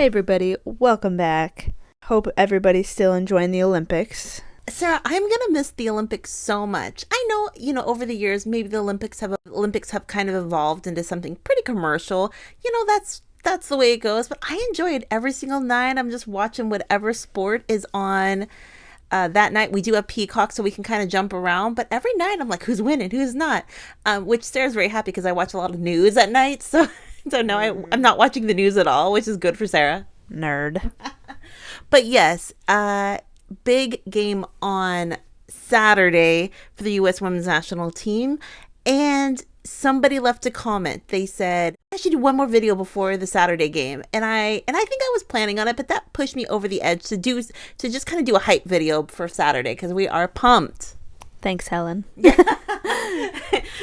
Hey everybody, welcome back. Hope everybody's still enjoying the Olympics. Sarah, I'm gonna miss the Olympics so much. I know, over the years, maybe the Olympics have kind of evolved into something pretty commercial. That's the way it goes. But I enjoy it every single night. I'm just watching whatever sport is on. That night we do have Peacock, so we can kind of jump around. But every night I'm like, who's winning, who's not? Which Sarah's very happy because I watch a lot of news at night. So no, I'm not watching the news at all, which is good for Sarah. Nerd. But yes, big game on Saturday for the U.S. women's national team. And somebody left a comment. They said, I should do one more video before the Saturday game. And I think I was planning on it, but that pushed me over the edge to just kind of do a hype video for Saturday because we are pumped. Thanks, Helen.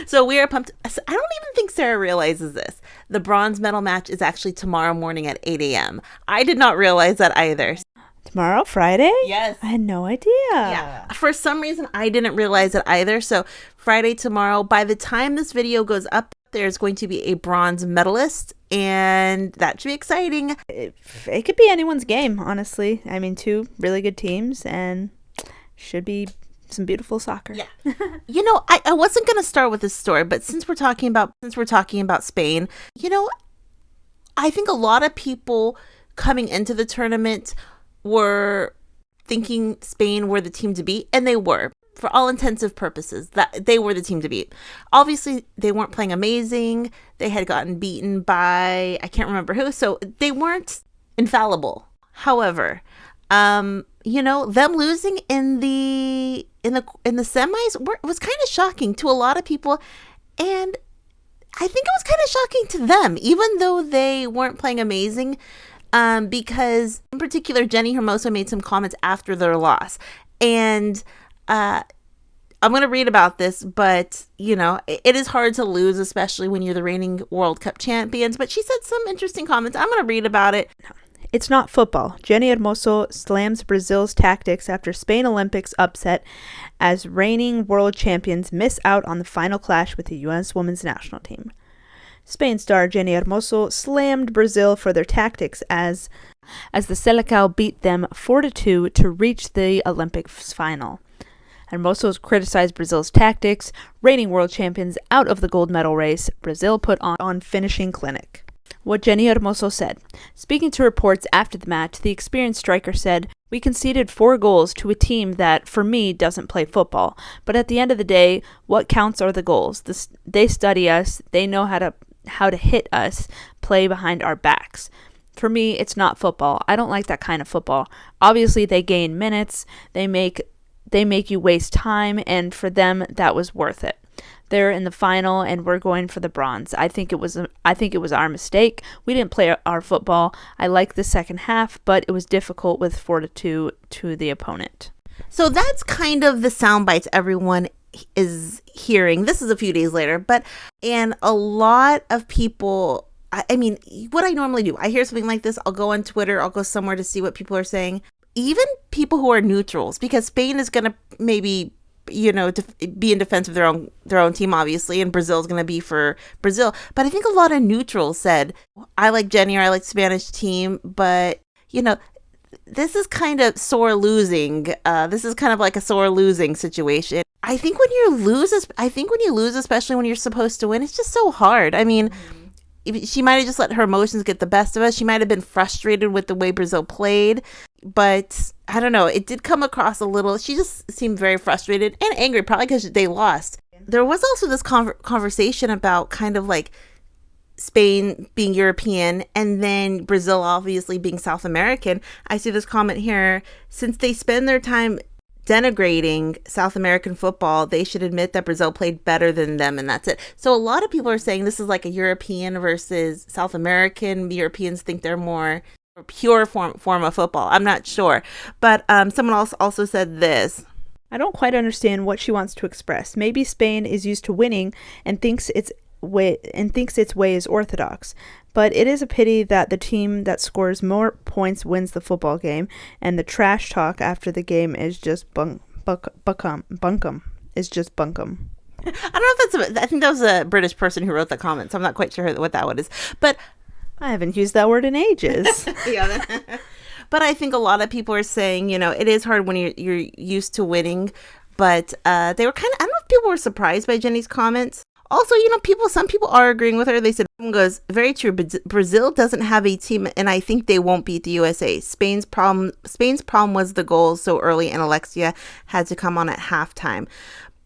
So we are pumped. I don't even think Sarah realizes this. The bronze medal match is actually tomorrow morning at 8 a.m. I did not realize that either. Tomorrow, Friday? Yes. I had no idea. Yeah. For some reason, I didn't realize it either. So Friday, tomorrow, by the time this video goes up, there's going to be a bronze medalist, and that should be exciting. It could be anyone's game, honestly. I mean, two really good teams, and should be some beautiful soccer. Yeah. I wasn't going to start with this story, but since we're talking about Spain, I think a lot of people coming into the tournament were thinking Spain were the team to beat, and they were. For all intensive purposes, that they were the team to beat. Obviously, they weren't playing amazing. They had gotten beaten by, I can't remember who, so they weren't infallible. However, them losing in the semis was kind of shocking to a lot of people, and I think it was kind of shocking to them, even though they weren't playing amazing, because in particular, Jenni Hermoso made some comments after their loss, and I'm going to read about this, but, it is hard to lose, especially when you're the reigning World Cup champions. But she said some interesting comments. I'm going to read about it. It's not football. Jenni Hermoso slams Brazil's tactics after Spain Olympics upset as reigning world champions miss out on the final clash with the U.S. women's national team. Spain star Jenni Hermoso slammed Brazil for their tactics as the Selecao beat them 4-2 to reach the Olympics final. Hermoso criticized Brazil's tactics, reigning world champions out of the gold medal race Brazil put on finishing clinic. What Jenni Hermoso said. Speaking to reports after the match, the experienced striker said, "We conceded 4 goals to a team that, for me, doesn't play football. But at the end of the day, what counts are the goals. They study us, they know how to hit us, play behind our backs. For me, it's not football. I don't like that kind of football. Obviously, they gain minutes, they make you waste time, and for them, that was worth it. They're in the final, and we're going for the bronze. I think it was our mistake. We didn't play our football. I liked the second half, but it was difficult with 4-2 to the opponent." So that's kind of the sound bites everyone is hearing. This is a few days later, and a lot of people, I mean, what I normally do, I hear something like this, I'll go on Twitter, I'll go somewhere to see what people are saying. Even people who are neutrals, because Spain is going to maybe, be in defense of their own team, obviously, and Brazil is going to be for Brazil. But I think a lot of neutrals said, I like Jenni, or I like the Spanish team, but, this is kind of sore losing. This is kind of like a sore losing situation. I think when you lose, especially when you're supposed to win, it's just so hard. I mean, she might have just let her emotions get the best of us. She might have been frustrated with the way Brazil played, but I don't know. It did come across a little. She just seemed very frustrated and angry, probably because they lost. There was also this conversation about kind of like Spain being European and then Brazil obviously being South American. I see this comment here. Since they spend their time denigrating South American football, they should admit that Brazil played better than them, and that's it. So a lot of people are saying this is like a European versus South American. Europeans think they're more pure form of football. I'm not sure. But someone else also said this. I don't quite understand what she wants to express. Maybe Spain is used to winning and thinks its way is orthodox. But it is a pity that the team that scores more points wins the football game, and the trash talk after the game is just bunkum. Is just bunkum. I don't know if I think that was a British person who wrote the comment, so I'm not quite sure what that one is. But I haven't used that word in ages. Yeah. But I think a lot of people are saying, it is hard when you're used to winning. But they were kind of, I don't know if people were surprised by Jenni's comments. Also, some people are agreeing with her. They said, someone goes, very true. Brazil doesn't have a team, and I think they won't beat the USA. Spain's problem was the goals so early, and Alexia had to come on at halftime.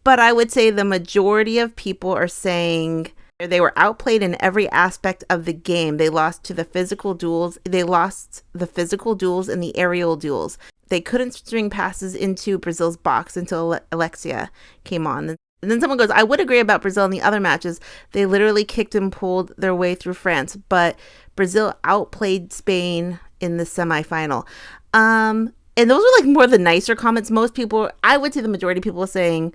But I would say the majority of people are saying they were outplayed in every aspect of the game. They lost to the physical duels. They lost the physical duels and the aerial duels. They couldn't string passes into Brazil's box until Alexia came on. And then someone goes, I would agree about Brazil in the other matches. They literally kicked and pulled their way through France. But Brazil outplayed Spain in the semifinal. And those were like more the nicer comments. Most people, I would say the majority of people were saying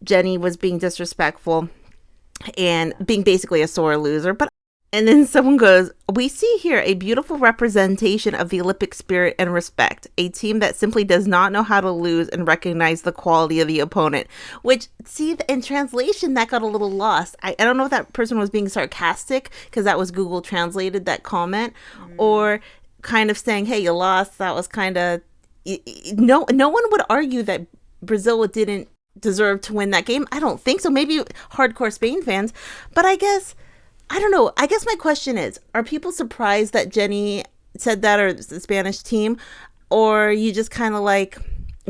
Jenni was being disrespectful and being basically a sore loser. And then someone goes, we see here a beautiful representation of the Olympic spirit and respect. A team that simply does not know how to lose and recognize the quality of the opponent. Which, see, in translation, that got a little lost. I don't know if that person was being sarcastic because that was Google translated, that comment. Or kind of saying, hey, you lost. That was kind of... No one would argue that Brazil didn't deserve to win that game. I don't think so. Maybe hardcore Spain fans. But I don't know. I guess my question is, are people surprised that Jenni said that, or the Spanish team? Or you just kind of like,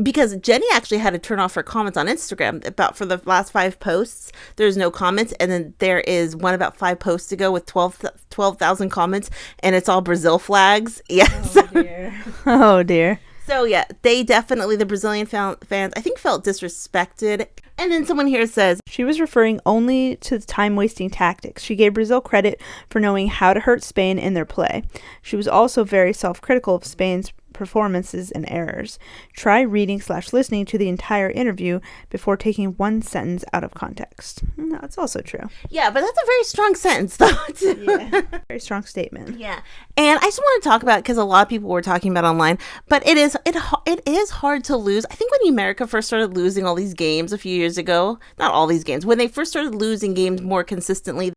because Jenni actually had to turn off her comments on Instagram about for the last 5 posts. There's no comments. And then there is one about 5 posts ago with 12,000 comments, and it's all Brazil flags. Yes. Oh, dear. Oh, dear. So, yeah, they definitely, the Brazilian fans, I think, felt disrespected. And then someone here says, she was referring only to the time-wasting tactics. She gave Brazil credit for knowing how to hurt Spain in their play. She was also very self-critical of Spain's performances and errors. Try reading/listening to the entire interview before taking one sentence out of context. That's also true. Yeah, but that's a very strong sentence, though. Yeah. Very strong statement. Yeah. And I just want to talk about, because a lot of people were talking about online, but it is hard to lose. I think when America first started losing all these games a few years ago, not all these games, when they first started losing games more consistently,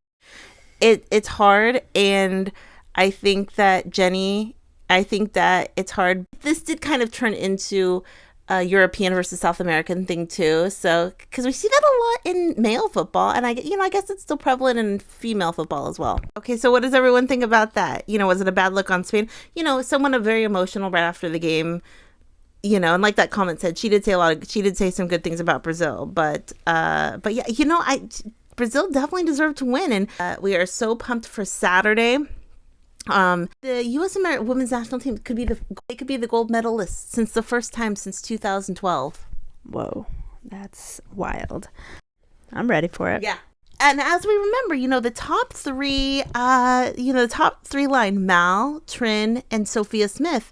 it's hard. And I think that it's hard. This did kind of turn into a European versus South American thing too. So, because we see that a lot in male football, and I guess it's still prevalent in female football as well. Okay, so what does everyone think about that? Was it a bad look on Spain? Someone very emotional right after the game. And like that comment said, she did say some good things about Brazil, but yeah, Brazil definitely deserved to win, and we are so pumped for Saturday. The U.S. women's national team could be the gold medalist since the first time since 2012. Whoa, that's wild. I'm ready for it. Yeah. And as we remember, the top three line, Mal, Trin, and Sophia Smith,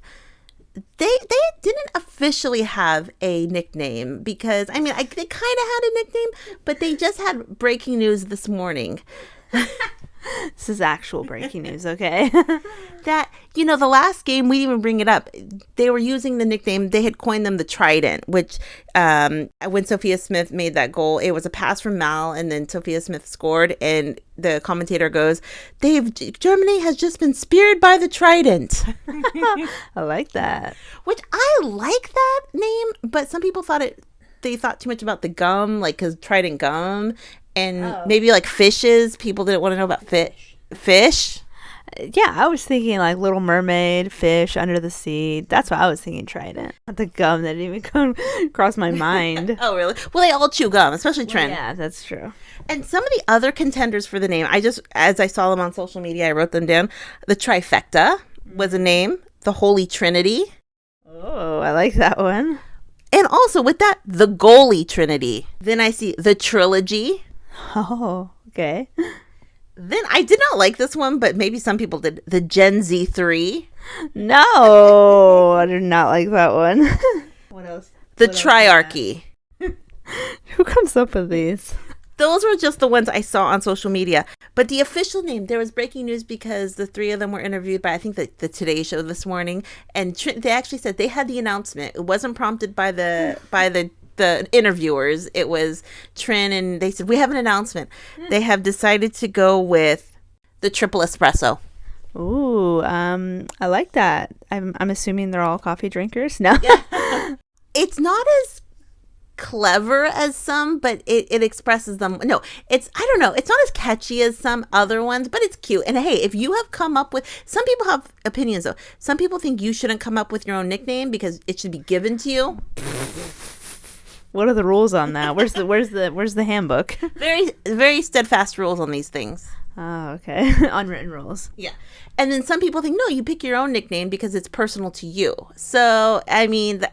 they didn't officially have a nickname because, they kind of had a nickname, but they just had breaking news this morning. This is actual breaking news, okay? That, the last game, we didn't even bring it up. They were using the nickname, they had coined them the Trident, which when Sophia Smith made that goal, it was a pass from Mal, and then Sophia Smith scored, and the commentator goes, Germany has just been speared by the Trident. I like that. Which I like that name, but some people they thought too much about the gum, like, because Trident gum. And maybe like fishes. People didn't want to know about fish. Yeah, I was thinking like Little Mermaid, fish under the sea. That's what I was thinking. Trident. Not the gum that didn't even come across my mind. Oh, really? Well, they all chew gum, especially Trin. Well, yeah, that's true. And some of the other contenders for the name, as I saw them on social media, I wrote them down. The trifecta was a name. The Holy Trinity. Oh, I like that one. And also with that, the goalie Trinity. Then I see the trilogy. Oh, okay. Then I did not like this one, but maybe some people did. The Gen Z 3. No, I did not like that one. What else? The Triarchy. Who comes up with these? Those were just the ones I saw on social media. But the official name, there was breaking news because the 3 of them were interviewed by, I think, the Today Show this morning. And they actually said they had the announcement. It wasn't prompted by the interviewers. It was Trin, and they said, we have an announcement. They have decided to go with the triple espresso. Ooh, I like that. I'm assuming they're all coffee drinkers. No. Yeah. It's not as clever as some, but it expresses them. No, I don't know. It's not as catchy as some other ones, but it's cute. And hey, if you have come up with, some people have opinions though. Some people think you shouldn't come up with your own nickname because it should be given to you. What are the rules on that? Where's the handbook? Very, very steadfast rules on these things. Oh, okay. Unwritten rules. Yeah. And then some people think, no, you pick your own nickname because it's personal to you. So, I mean,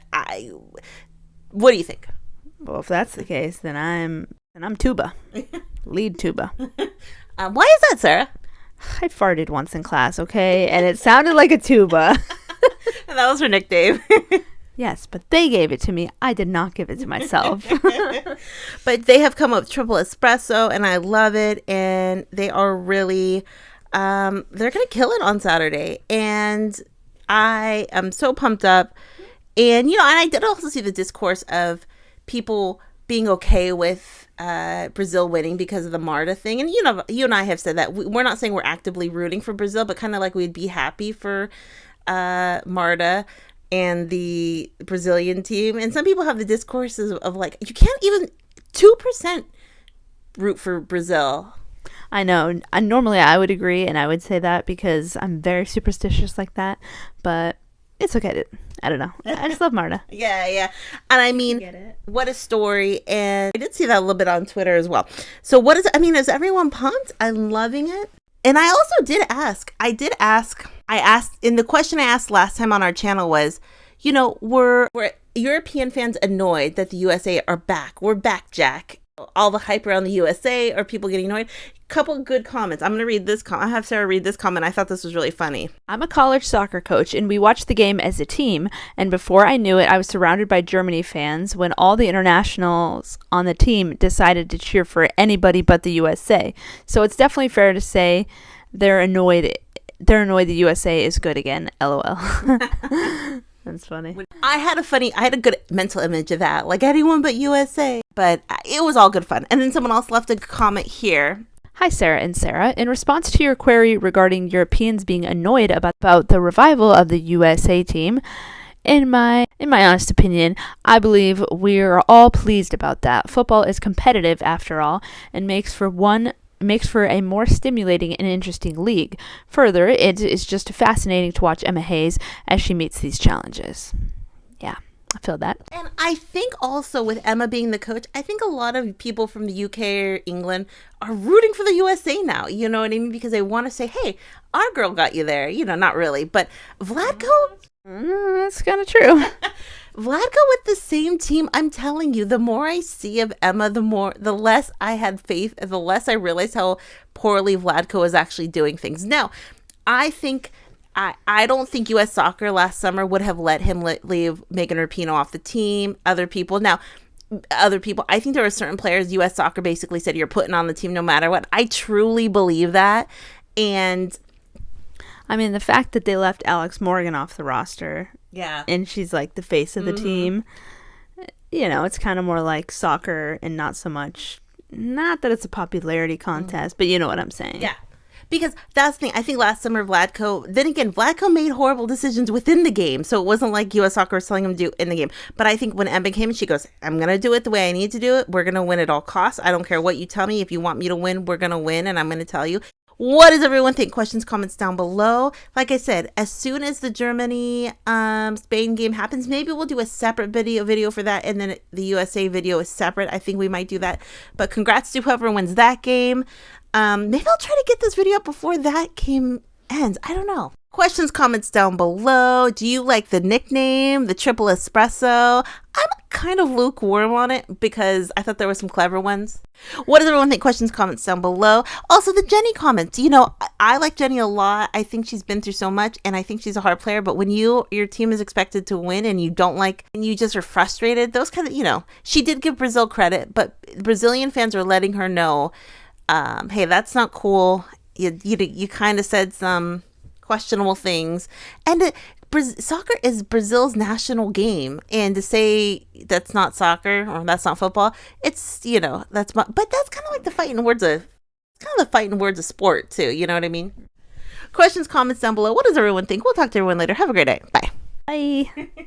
what do you think? Well, if that's the case, then I'm Tuba. Lead Tuba. Why is that, Sarah? I farted once in class, okay? And it sounded like a tuba. And that was her nickname. Yes, but they gave it to me. I did not give it to myself. But they have come up with triple espresso, and I love it. And they are really, they're going to kill it on Saturday. And I am so pumped up. And, and I did also see the discourse of people being okay with Brazil winning because of the Marta thing. And, you and I have said that we're not saying we're actively rooting for Brazil, but kind of like we'd be happy for Marta and the Brazilian team. And some people have the discourses of like, you can't even 2% root for Brazil. I know. Normally I would agree, and I would say that because I'm very superstitious like that. But it's okay. I don't know. I just love Marta. Yeah. And I mean, what a story. And I did see that a little bit on Twitter as well. So is everyone pumped? I'm loving it. And I also did ask, and the question I asked last time on our channel was, were European fans annoyed that the USA are back? We're back, Jack. All the hype around the USA, are people getting annoyed? Couple of good comments. I'm going to read this I have Sarah read this comment. I thought this was really funny. I'm a college soccer coach, and we watched the game as a team. And before I knew it, I was surrounded by Germany fans when all the internationals on the team decided to cheer for anybody but the USA. So it's definitely fair to say they're annoyed the USA is good again. LOL. That's funny. I had a good mental image of that, like anyone but USA, but it was all good fun. And then someone else left a comment here. Hi, Sarah and Sarah. In response to your query regarding Europeans being annoyed about the revival of the USA team, in my honest opinion, I believe we're all pleased about that. Football is competitive after all, and makes for a more stimulating and interesting league. Further, it is just fascinating to watch Emma Hayes as she meets these challenges. Yeah, I feel that. And I think also with Emma being the coach, I think a lot of people from the UK or England are rooting for the USA now. You know what I mean? Because they want to say, hey, our girl got you there. Not really. But Vlatko... that's kind of true. Vlatko with the same team, I'm telling you, the more I see of Emma, the less I had faith, the less I realized how poorly Vlatko is actually doing things. Now, I don't think U.S. Soccer last summer would have let him leave Megan Rapinoe off the team. Other people, I think there were certain players U.S. Soccer basically said, you're putting on the team no matter what. I truly believe that. And I mean, the fact that they left Alex Morgan off the roster, yeah, and she's like the face of the team, it's kind of more like soccer and not so much, not that it's a popularity contest, but you know what I'm saying. Yeah, because that's the thing. I think last summer Vlatko made horrible decisions within the game, so it wasn't like U.S. Soccer was telling him to do in the game. But I think when Emma came, she goes, I'm going to do it the way I need to do it. We're going to win at all costs. I don't care what you tell me. If you want me to win, we're going to win, and I'm going to tell you. What does everyone think? Questions, comments down below. Like I said, as soon as the Germany Spain game happens, maybe we'll do a separate video for that, and then the USA video is separate. I think we might do that. But congrats to whoever wins that game. Maybe I'll try to get this video up before that game ends. I don't know. Questions, comments down below. Do you like the nickname, the triple espresso? I'm kind of lukewarm on it because I thought there were some clever ones. What does everyone think? Questions, comments down below. Also, the Jenni comments. I like Jenni a lot. I think she's been through so much, and I think she's a hard player. But when your team is expected to win and you don't and you just are frustrated, those kind of, she did give Brazil credit, but Brazilian fans are letting her know, hey, that's not cool. You kind of said some questionable things, and soccer is Brazil's national game, and to say that's not soccer or that's not football, it's but that's kind of like the fighting words of sport too. You know what I mean? Questions, comments down below. What does everyone think? We'll talk to everyone later. Have a great day. Bye. Bye.